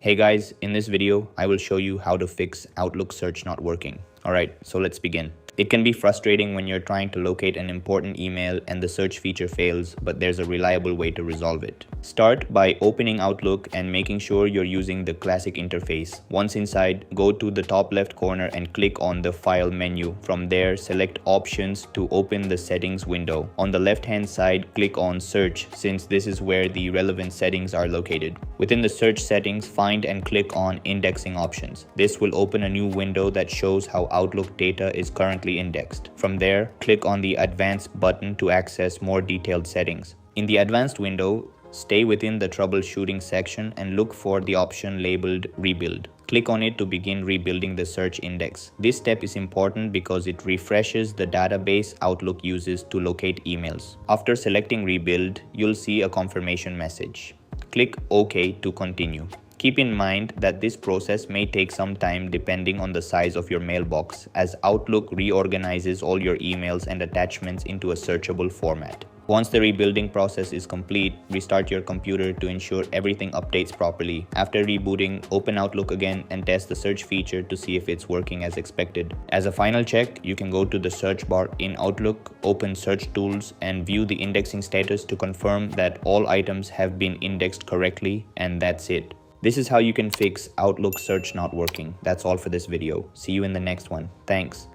Hey guys, in this video, I will show you how to fix Outlook search not working. Alright, so let's begin. It can be frustrating when you're trying to locate an important email and the search feature fails, but there's a reliable way to resolve it. Start by opening Outlook and making sure you're using the classic interface. Once inside, go to the top left corner and click on the File menu. From there, select Options to open the Settings window. On the left-hand side, click on Search, since this is where the relevant settings are located. Within the search settings, find and click on Indexing options. This will open a new window that shows how Outlook data is currently indexed. From there, click on the Advanced button to access more detailed settings. In the Advanced window, stay within the troubleshooting section and look for the option labeled Rebuild. Click on it to begin rebuilding the search index. This step is important because it refreshes the database Outlook uses to locate emails. After selecting Rebuild, you'll see a confirmation message. Click OK to continue. Keep in mind that this process may take some time depending on the size of your mailbox, as Outlook reorganizes all your emails and attachments into a searchable format. Once the rebuilding process is complete, restart your computer to ensure everything updates properly. After rebooting, open Outlook again and test the search feature to see if it's working as expected. As a final check, you can go to the search bar in Outlook, open Search Tools, and view the indexing status to confirm that all items have been indexed correctly, and that's it. This is how you can fix Outlook search not working. That's all for this video. See you in the next one. Thanks.